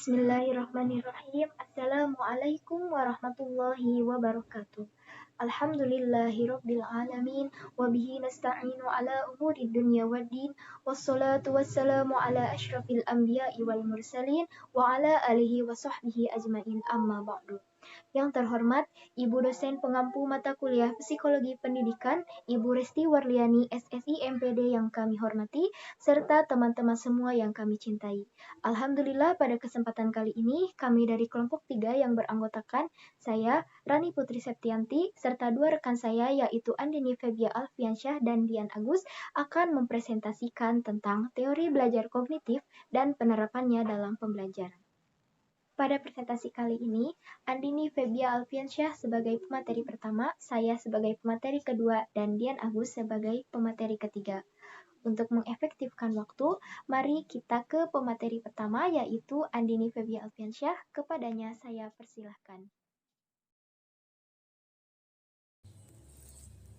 Bismillahirrahmanirrahim. Assalamualaikum warahmatullahi wabarakatuh. Alhamdulillahirabbil alamin wa bihi nasta'inu ala umuri dunya waddin wassalatu wassalamu ala asyrafil anbiya'i wal mursalin wa ala alihi wa sahbihi ajmain amma ba'du. Yang terhormat Ibu dosen pengampu mata kuliah Psikologi Pendidikan, Ibu Resti Warliani SSI MPD yang kami hormati, serta teman-teman semua yang kami cintai. Alhamdulillah pada kesempatan kali ini kami dari kelompok 3 yang beranggotakan saya, Rani Putri Septianti, serta dua rekan saya yaitu Andini Febia Alfiansyah dan Dian Agus akan mempresentasikan tentang teori belajar kognitif dan penerapannya dalam pembelajaran. Pada presentasi kali ini, Andini Febia Alfiansyah sebagai pemateri pertama, saya sebagai pemateri kedua, dan Dian Agus sebagai pemateri ketiga. Untuk mengefektifkan waktu, mari kita ke pemateri pertama yaitu Andini Febia Alfiansyah. Kepadanya saya persilahkan.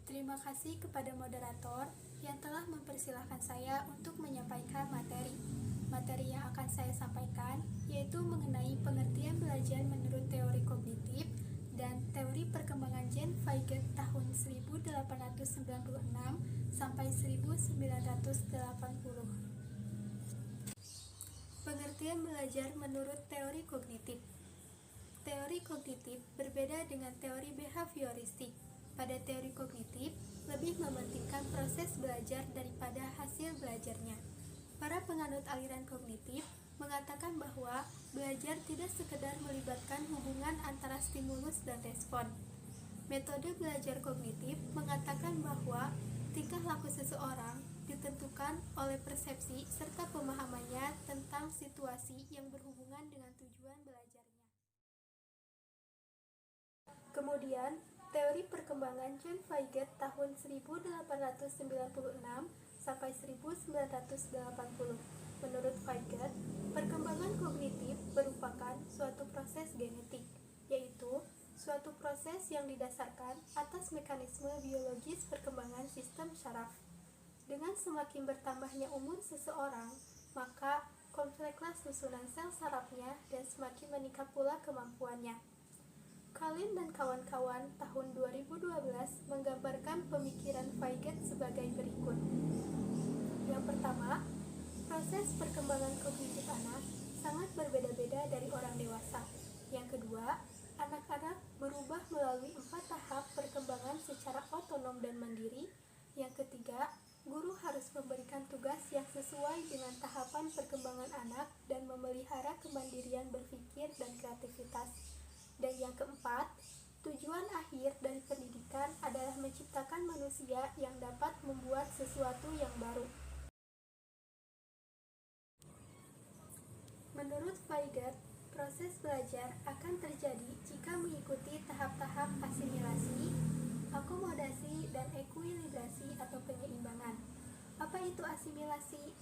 Terima kasih kepada moderator yang telah mempersilahkan saya untuk menyampaikan materi. Materi yang akan saya sampaikan yaitu mengenai pengertian belajar menurut teori kognitif dan teori perkembangan Jan Feiget tahun 1896 sampai 1980. Pengertian belajar menurut teori kognitif. Teori kognitif berbeda dengan teori behavioristik. Pada teori kognitif, lebih mementingkan proses belajar daripada hasil belajarnya. Para penganut aliran kognitif mengatakan bahwa belajar tidak sekedar melibatkan hubungan antara stimulus dan respon. Metode belajar kognitif mengatakan bahwa tingkah laku seseorang ditentukan oleh persepsi serta pemahamannya tentang situasi yang berhubungan dengan tujuan belajarnya. Kemudian, teori perkembangan Jan Feiget tahun 1896 sampai 1980. Menurut Feiget, perkembangan kognitif merupakan suatu proses genetik, yaitu suatu proses yang didasarkan atas mekanisme biologis perkembangan sistem saraf. Dengan semakin bertambahnya umur seseorang, maka komplekslah susunan sel sarafnya dan semakin meningkat pula kemampuannya. Kalin dan kawan-kawan tahun 2012 menggambarkan pemikiran Feiget sebagai berikut. Yang pertama, proses perkembangan kognitif anak sangat berbeda-beda dari orang dewasa. Yang kedua, anak-anak berubah melalui 4 tahap perkembangan secara otonom dan mandiri. Yang ketiga, guru harus memberikan tugas yang sesuai dengan tahapan perkembangan anak dan memelihara kemandirian berpikir dan kreativitas. Dan yang keempat, tujuan akhir dari pendidikan adalah menciptakan manusia yang dapat membuat sesuatu yang baru. Menurut Feiget, proses belajar akan terjadi jika mengikuti tahap-tahap asimilasi, akomodasi, dan ekuilibrasi atau penyeimbang. Apa itu asimilasi?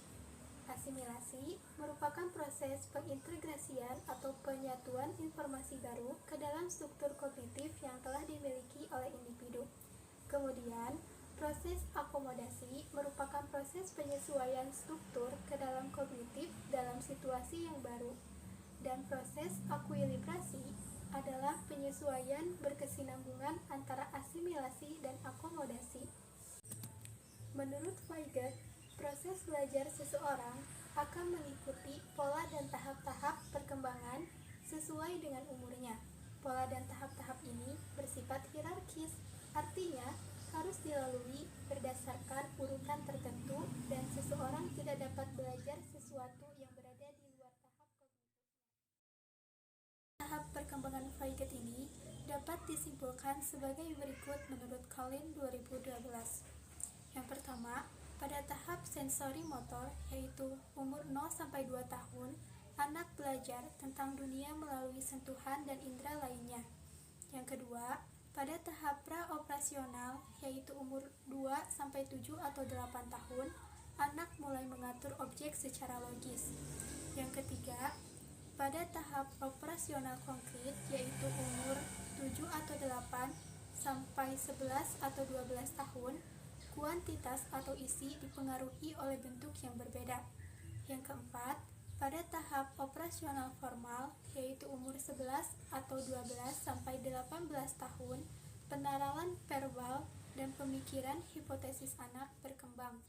Asimilasi merupakan proses pengintegrasian atau penyatuan informasi baru ke dalam struktur kognitif yang telah dimiliki oleh individu. Kemudian, proses akomodasi merupakan proses penyesuaian struktur ke dalam kognitif dalam situasi yang baru. Dan proses ekuilibrasi adalah penyesuaian berkesinambungan antara asimilasi dan akomodasi. Menurut Feiget, proses belajar seseorang akan mengikuti pola dan tahap-tahap perkembangan sesuai dengan umurnya. Pola dan tahap-tahap ini bersifat hierarkis, artinya harus dilalui berdasarkan urutan tertentu dan seseorang tidak dapat belajar sesuatu yang berada di luar tahap kognitifnya. Tahap perkembangan Feiget ini dapat disimpulkan sebagai berikut menurut Kalin 2012. Yang pertama, pada tahap sensori motor, yaitu umur 0-2 tahun, anak belajar tentang dunia melalui sentuhan dan indera lainnya. Yang kedua, pada tahap praoperasional, yaitu umur 2-7 atau 8 tahun, anak mulai mengatur objek secara logis. Yang ketiga, pada tahap operasional konkret, yaitu umur 7 atau 8 sampai 11 atau 12 tahun, kuantitas atau isi dipengaruhi oleh bentuk yang berbeda. Yang keempat, pada tahap operasional nasional formal, yaitu umur 11 atau 12 sampai 18 tahun, penerawan verbal dan pemikiran hipotesis anak berkembang.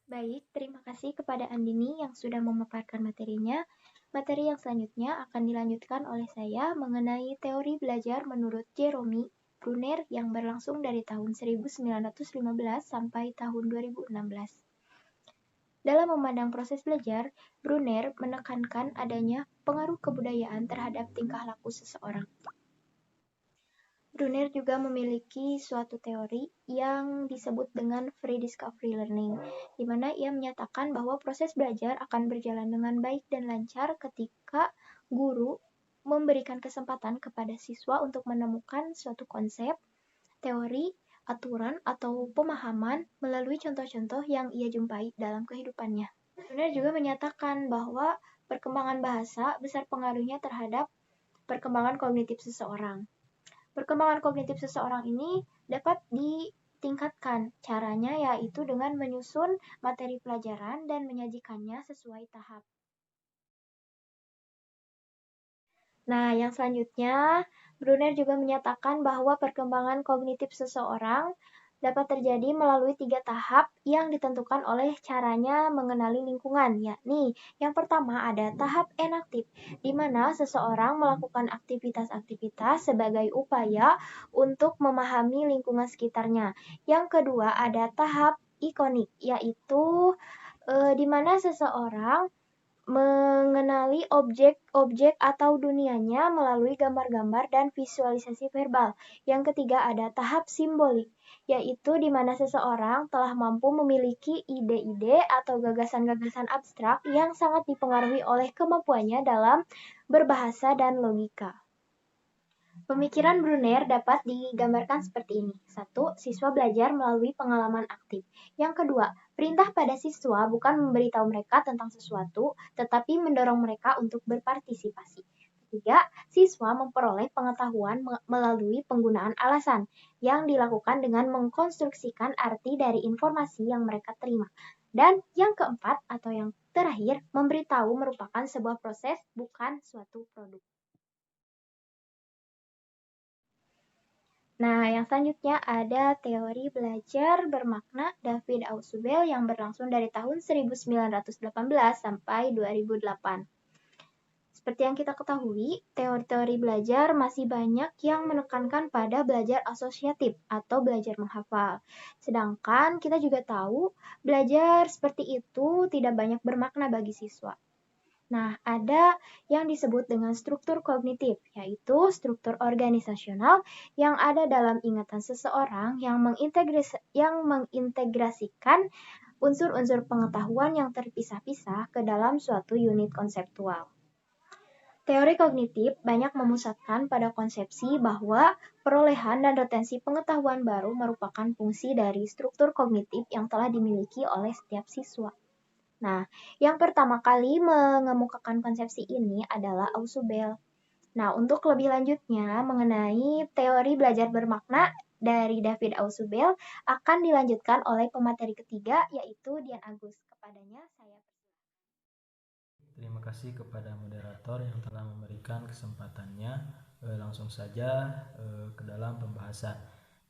Baik, terima kasih kepada Andini yang sudah memaparkan materinya. Materi yang selanjutnya akan dilanjutkan oleh saya mengenai teori belajar menurut Jerome Bruner yang berlangsung dari tahun 1915 sampai tahun 2016. Dalam memandang proses belajar, Bruner menekankan adanya pengaruh kebudayaan terhadap tingkah laku seseorang. Bruner juga memiliki suatu teori yang disebut dengan free discovery learning, di mana ia menyatakan bahwa proses belajar akan berjalan dengan baik dan lancar ketika guru memberikan kesempatan kepada siswa untuk menemukan suatu konsep, teori, aturan, atau pemahaman melalui contoh-contoh yang ia jumpai dalam kehidupannya. Bruner juga menyatakan bahwa perkembangan bahasa besar pengaruhnya terhadap perkembangan kognitif seseorang. Perkembangan kognitif seseorang ini dapat ditingkatkan. Caranya yaitu dengan menyusun materi pelajaran dan menyajikannya sesuai tahap. Nah, yang selanjutnya, Bruner juga menyatakan bahwa perkembangan kognitif seseorang dapat terjadi melalui 3 tahap yang ditentukan oleh caranya mengenali lingkungan, yakni yang pertama ada tahap enaktif, di mana seseorang melakukan aktivitas-aktivitas sebagai upaya untuk memahami lingkungan sekitarnya. Yang kedua ada tahap ikonik, yaitu di mana seseorang mengenali objek-objek atau dunianya melalui gambar-gambar dan visualisasi verbal. Yang ketiga ada tahap simbolik, yaitu di mana seseorang telah mampu memiliki ide-ide atau gagasan-gagasan abstrak yang sangat dipengaruhi oleh kemampuannya dalam berbahasa dan logika. Pemikiran Bruner dapat digambarkan seperti ini. 1. Siswa belajar melalui pengalaman aktif. Yang kedua, perintah pada siswa bukan memberitahu mereka tentang sesuatu, tetapi mendorong mereka untuk berpartisipasi. Ketiga, siswa memperoleh pengetahuan melalui penggunaan alasan yang dilakukan dengan mengkonstruksikan arti dari informasi yang mereka terima. Dan yang keempat atau yang terakhir, memberitahu merupakan sebuah proses, bukan suatu produk. Nah, yang selanjutnya ada teori belajar bermakna David Ausubel yang berlangsung dari tahun 1918 sampai 2008. Seperti yang kita ketahui, teori-teori belajar masih banyak yang menekankan pada belajar asosiatif atau belajar menghafal. Sedangkan kita juga tahu belajar seperti itu tidak banyak bermakna bagi siswa. Nah, ada yang disebut dengan struktur kognitif, yaitu struktur organisasional yang ada dalam ingatan seseorang yang mengintegrasikan unsur-unsur pengetahuan yang terpisah-pisah ke dalam suatu unit konseptual. Teori kognitif banyak memusatkan pada konsepsi bahwa perolehan dan retensi pengetahuan baru merupakan fungsi dari struktur kognitif yang telah dimiliki oleh setiap siswa. Nah, yang pertama kali mengemukakan konsepsi ini adalah Ausubel. Nah, untuk lebih lanjutnya mengenai teori belajar bermakna dari David Ausubel akan dilanjutkan oleh pemateri ketiga yaitu Dian Agus. Kepadanya saya Terima kasih kepada moderator yang telah memberikan kesempatannya. Langsung saja ke dalam pembahasan.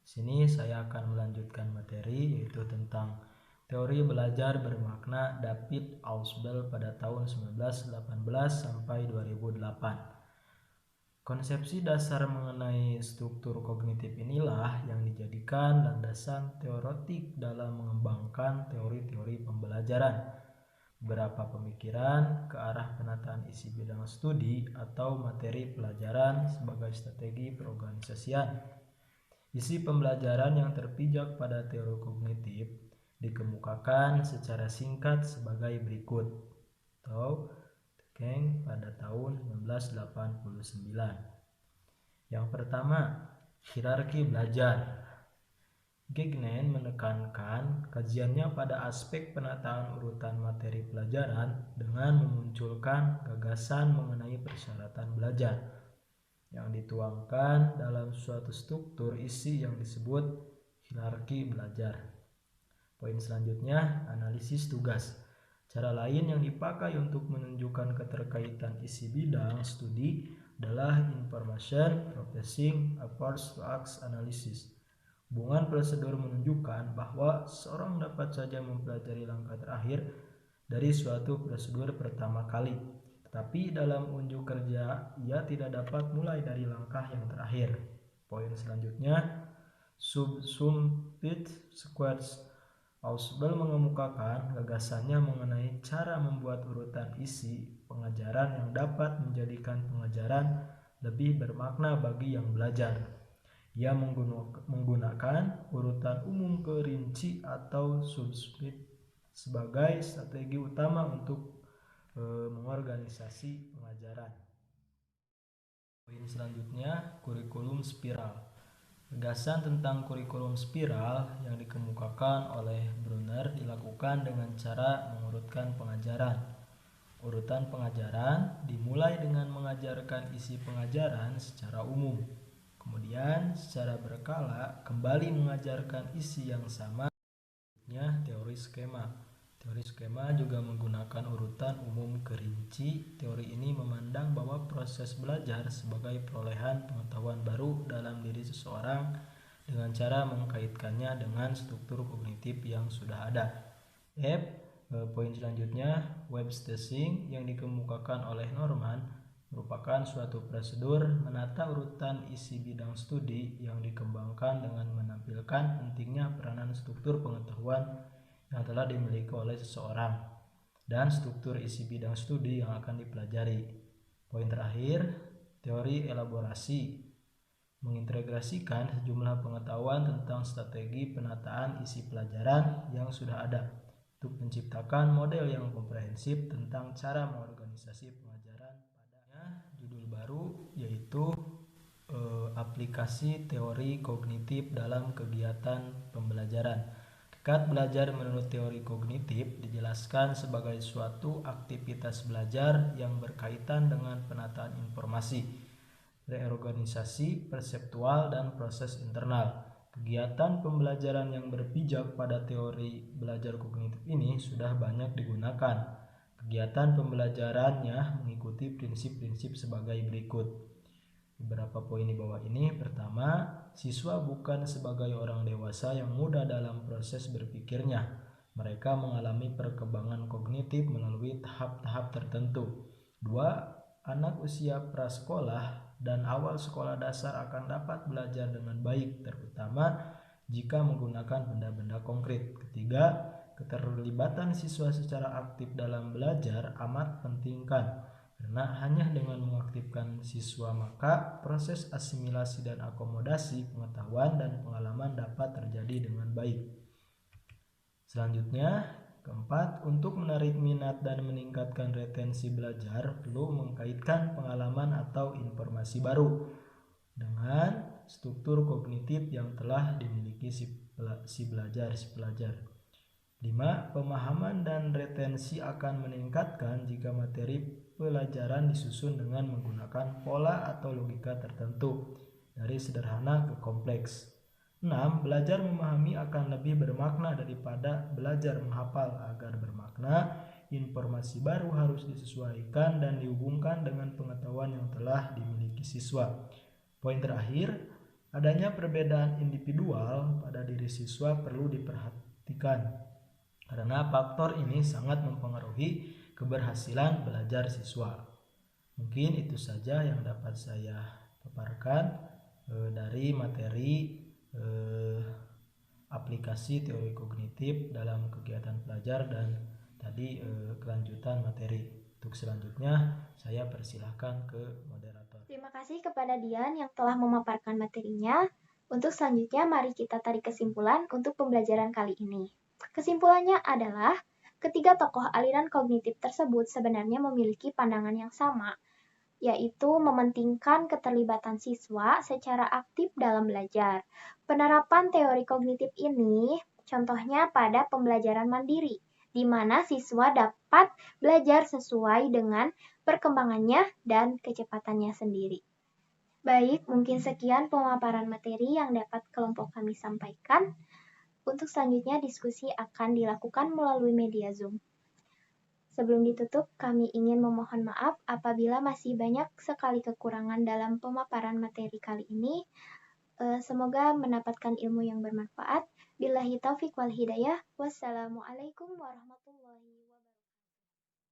Di sini saya akan melanjutkan materi yaitu tentang teori belajar bermakna David Ausubel pada tahun 1918 sampai 2008. Konsepsi dasar mengenai struktur kognitif inilah yang dijadikan landasan teoretik dalam mengembangkan teori-teori pembelajaran. Beberapa pemikiran ke arah penataan isi bidang studi atau materi pelajaran sebagai strategi perorganisasian. Isi pembelajaran yang terpijak pada teori kognitif dikemukakan secara singkat sebagai berikut. Atau Keng pada tahun 1989. Yang pertama, hierarki belajar. Gagnon menekankan kajiannya pada aspek penataan urutan materi pelajaran dengan memunculkan gagasan mengenai persyaratan belajar yang dituangkan dalam suatu struktur isi yang disebut hierarki belajar. Poin selanjutnya, analisis tugas. Cara lain yang dipakai untuk menunjukkan keterkaitan isi bidang studi adalah information processing approach to ask analysis. Hubungan prosedur menunjukkan bahwa seorang dapat saja mempelajari langkah terakhir dari suatu prosedur pertama kali, tetapi dalam unjuk kerja ia tidak dapat mulai dari langkah yang terakhir. Poin selanjutnya, Subsumpit Squares Ausubel mengemukakan gagasannya mengenai cara membuat urutan isi pengajaran yang dapat menjadikan pengajaran lebih bermakna bagi yang belajar. Ia menggunakan urutan umum kerinci atau subscript sebagai strategi utama untuk mengorganisasi pengajaran. Poin selanjutnya, kurikulum spiral. Gagasan tentang kurikulum spiral yang dikemukakan oleh Brunner dilakukan dengan cara mengurutkan pengajaran. Urutan pengajaran dimulai dengan mengajarkan isi pengajaran secara umum. Kemudian secara berkala kembali mengajarkan isi yang sama. Teori skema. Teori skema juga menggunakan urutan umum kerinci. Teori ini memandang bahwa proses belajar sebagai perolehan pengetahuan baru dalam diri seseorang dengan cara mengkaitkannya dengan struktur kognitif yang sudah ada. Poin selanjutnya, web staging yang dikemukakan oleh Norman merupakan suatu prosedur menata urutan isi bidang studi yang dikembangkan dengan menampilkan pentingnya peranan struktur pengetahuan yang telah dimiliki oleh seseorang dan struktur isi bidang studi yang akan dipelajari. Poin terakhir, teori elaborasi mengintegrasikan sejumlah pengetahuan tentang strategi penataan isi pelajaran yang sudah ada untuk menciptakan model yang komprehensif tentang cara mengorganisasi pengajaran. Judul baru yaitu aplikasi teori kognitif dalam kegiatan pembelajaran. Hakikat belajar menurut teori kognitif dijelaskan sebagai suatu aktivitas belajar yang berkaitan dengan penataan informasi, reorganisasi perseptual dan proses internal. Kegiatan pembelajaran yang berpijak pada teori belajar kognitif ini sudah banyak digunakan. Kegiatan pembelajarannya mengikuti prinsip-prinsip sebagai berikut. Beberapa poin di bawah ini. Pertama, siswa bukan sebagai orang dewasa yang muda dalam proses berpikirnya. Mereka mengalami perkembangan kognitif melalui tahap-tahap tertentu. 2. Anak usia prasekolah dan awal sekolah dasar akan dapat belajar dengan baik, terutama jika menggunakan benda-benda konkret. Ketiga, keterlibatan siswa secara aktif dalam belajar amat pentingkan, karena hanya dengan mengaktifkan siswa maka proses asimilasi dan akomodasi pengetahuan dan pengalaman dapat terjadi dengan baik. Selanjutnya, keempat, untuk menarik minat dan meningkatkan retensi belajar perlu mengkaitkan pengalaman atau informasi baru dengan struktur kognitif yang telah dimiliki si pelajar. 5. Pemahaman dan retensi akan meningkatkan jika materi pelajaran disusun dengan menggunakan pola atau logika tertentu dari sederhana ke kompleks. 6. Belajar memahami akan lebih bermakna daripada belajar menghafal. Agar bermakna, informasi baru harus disesuaikan dan dihubungkan dengan pengetahuan yang telah dimiliki siswa. Poin terakhir, adanya perbedaan individual pada diri siswa perlu diperhatikan, karena faktor ini sangat mempengaruhi keberhasilan belajar siswa. Mungkin itu saja yang dapat saya paparkan dari materi aplikasi teori kognitif dalam kegiatan belajar dan tadi kelanjutan materi. Untuk selanjutnya saya persilahkan ke moderator. Terima kasih kepada Dian yang telah memaparkan materinya. Untuk selanjutnya mari kita tarik kesimpulan untuk pembelajaran kali ini. Kesimpulannya adalah, ketiga tokoh aliran kognitif tersebut sebenarnya memiliki pandangan yang sama, yaitu mementingkan keterlibatan siswa secara aktif dalam belajar. Penerapan teori kognitif ini contohnya pada pembelajaran mandiri, di mana siswa dapat belajar sesuai dengan perkembangannya dan kecepatannya sendiri. Baik, mungkin sekian pemaparan materi yang dapat kelompok kami sampaikan. Untuk selanjutnya diskusi akan dilakukan melalui media Zoom. Sebelum ditutup, kami ingin memohon maaf apabila masih banyak sekali kekurangan dalam pemaparan materi kali ini. Semoga mendapatkan ilmu yang bermanfaat. Billahi taufiq wal hidayah. Wassalamualaikum warahmatullahi wabarakatuh.